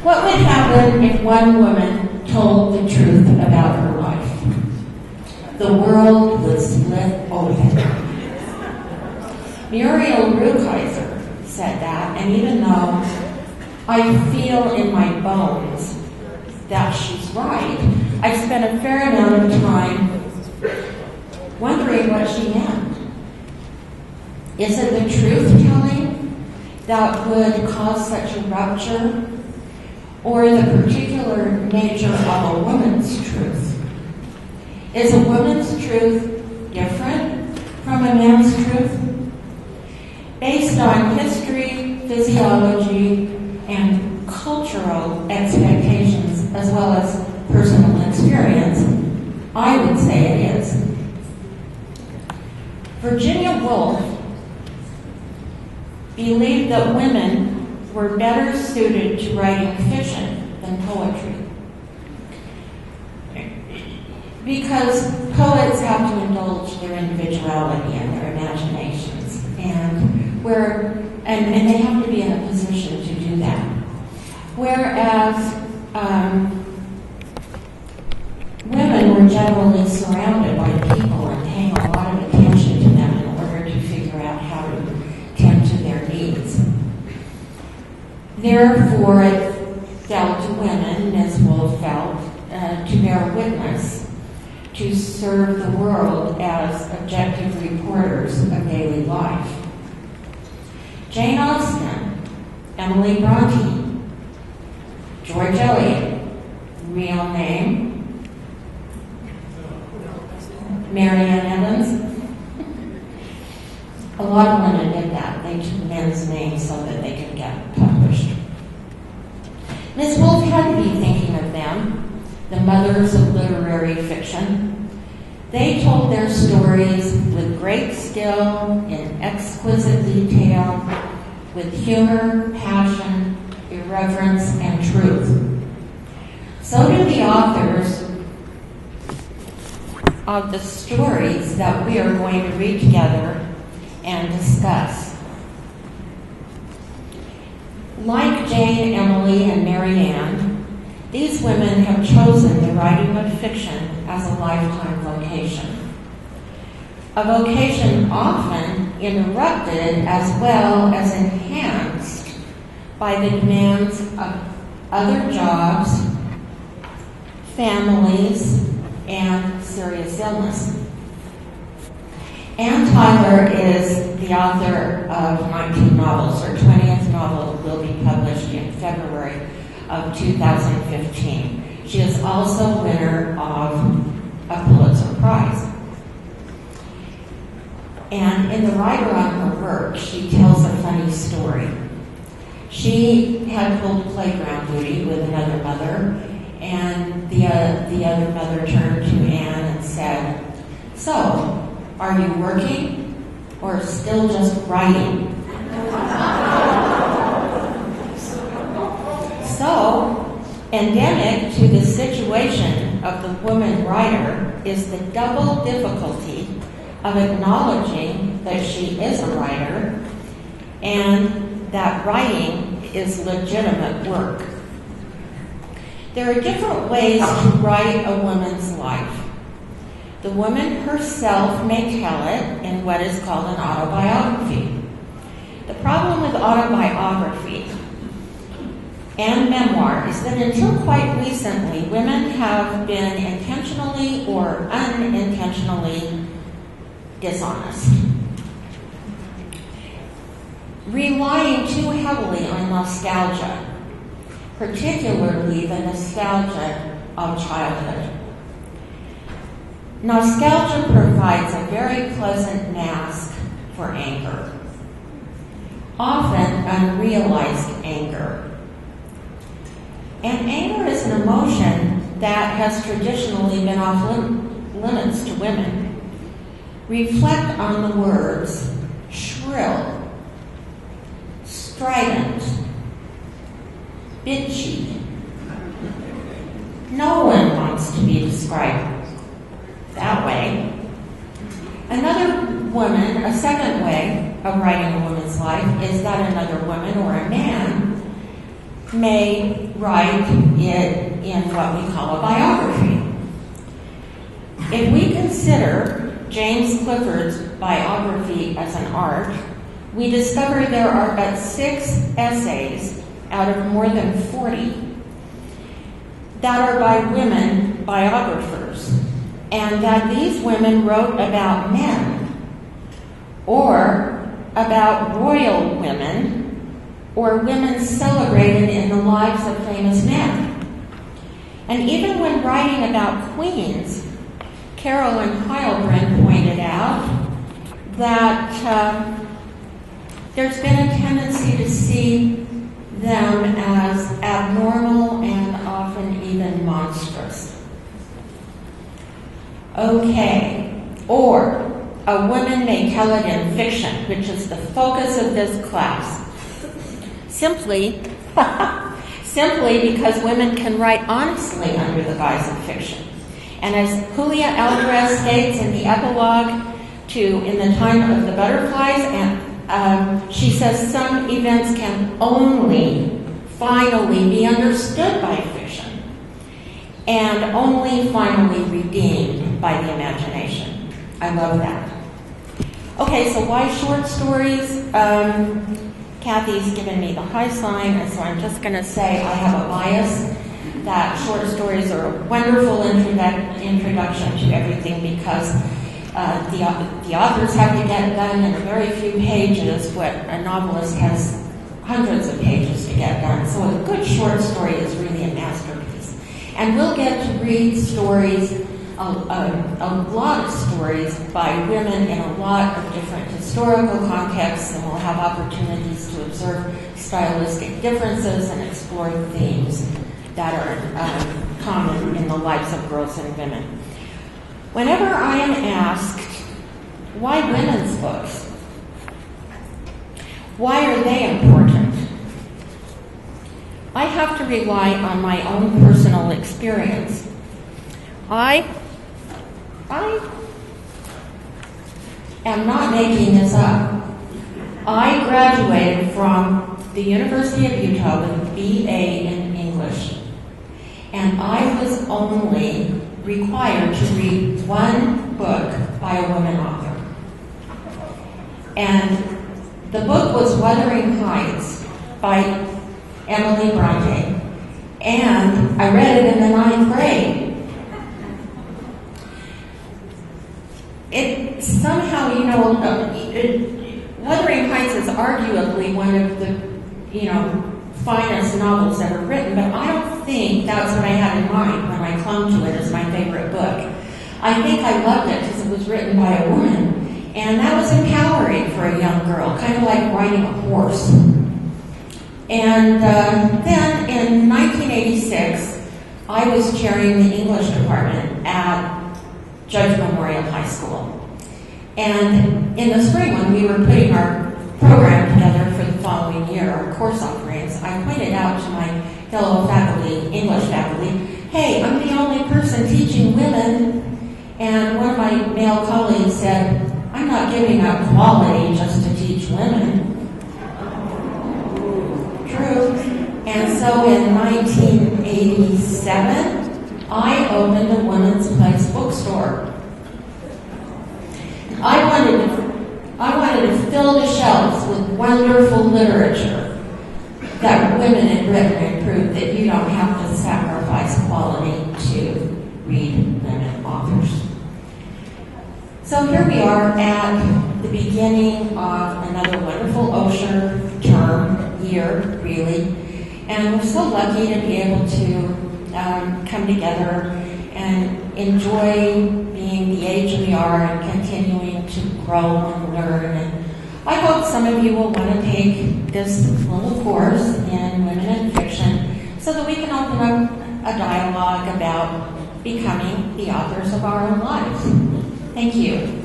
What would happen if one woman told the truth about her life? The world would split open. Muriel Rukeyser said that, and even though I feel in my bones that she's right, I spent a fair amount of time wondering what she meant. Is it the truth-telling that would cause such a rupture, or the particular nature of a woman's truth? Is a woman's truth different from a man's truth? Based on history, physiology, and cultural expectations, as well as personal experience, I would say it is. Virginia Woolf believed that women were better suited to writing fiction than poetry, because poets have to indulge their individuality and their imaginations, and they have to be in a position to do that. Whereas women were generally surrounded by people and paying a lot of attention to them in order to figure out how to tend to their needs. Therefore, it fell to women, Ms. Woolf felt, to bear witness, to serve the world as objective reporters of daily life. Jane Austen, Emily Bronte, George Eliot, real name, Marianne Evans. A lot of women did that. They took men's names so that they could get published. Ms. Woolf had to be thinking of them, the mothers of literary fiction. They told their stories with great skill, in exquisite detail, with humor, passion, irreverence, and truth. So do the authors of the stories that we are going to read together and discuss. Like Jane, Emily, and Marianne, these women have chosen the writing of fiction as a lifetime vocation. A vocation often interrupted as well as enhanced by the demands of other jobs, families, and serious illness. Ann Tyler is the author of 19 novels. Her 20th novel will be published in February of 2015. She is also winner of a Pulitzer Prize. And in the writer on her work, she tells a funny story. She had pulled playground duty with another mother, and the other mother turned to Anne and said, "So, are you working or still just writing?" So, endemic to the situation of the woman writer is the double difficulty of acknowledging that she is a writer and that writing is legitimate work. There are different ways to write a woman's life. The woman herself may tell it in what is called an autobiography. The problem with autobiography and memoir is that until quite recently, women have been intentionally or unintentionally dishonest, relying too heavily on nostalgia, particularly the nostalgia of childhood. Nostalgia provides a very pleasant mask for anger, often unrealized anger. And anger is an emotion that has traditionally been off limits to women. Reflect on the words shrill, strident, bitchy. No one wants to be described that way. Another woman, a second way of writing a woman's life is that another woman or a man may write it in what we call a biography. If we consider James Clifford's biography as an art, we discover there are but 6 essays out of more than 40 that are by women biographers, and that these women wrote about men, or about royal women, or women celebrated in the lives of famous men. And even when writing about queens, Carolyn Heilbrunn pointed out that there's been a tendency to see them as abnormal and often even monstrous. Okay, or a woman may tell it in fiction, which is the focus of this class. Simply because women can write honestly under the guise of fiction. And as Julia Alvarez states in the epilogue to In the Time of the Butterflies, and she says some events can only finally be understood by fiction and only finally redeemed by the imagination. I love that. Okay, so why short stories? Kathy's given me the high sign, and so I'm just going to say I have a bias that short stories are a wonderful introduction to everything because the authors have to get done in very few pages what a novelist has hundreds of pages to get done. So a good short story is really a masterpiece. And we'll get to read stories, a lot of stories by women in a lot of different historical contexts, and we'll have opportunities to observe stylistic differences and explore themes that are common in the lives of girls and women. Whenever I am asked, why women's books? Why are they important? I have to rely on my own personal experience. I am not making this up. I graduated from the University of Utah with a BA in English, and I was only required to read one book by a woman author. And the book was Wuthering Heights by Emily Bronte, and I read it in the 9th grade. It somehow, Wuthering Heights is arguably one of the, finest novels ever written, but I don't think that's what I had in mind when I clung to it as my favorite book. I think I loved it because it was written by a woman, and that was empowering for a young girl, kind of like riding a horse. And then in 1986, I was chairing the English department at Judge Memorial High School. And in the spring, when we were putting our program together for the following year, our course offerings, I pointed out to my fellow faculty, English faculty, hey, I'm the only person teaching women. And one of my male colleagues said, I'm not giving up quality just to teach women. True. And so in 1987, I opened a Women's Place bookstore. I wanted to fill the shelves with wonderful literature that women had written and proved that you don't have to sacrifice quality to read women authors. So here we are at the beginning of another wonderful OSHER term, year, really, and we're so lucky to be able to come together and enjoy being the age we are and continuing to grow and learn. And I hope some of you will want to take this little course in Women in Fiction so that we can open up a dialogue about becoming the authors of our own lives. Thank you.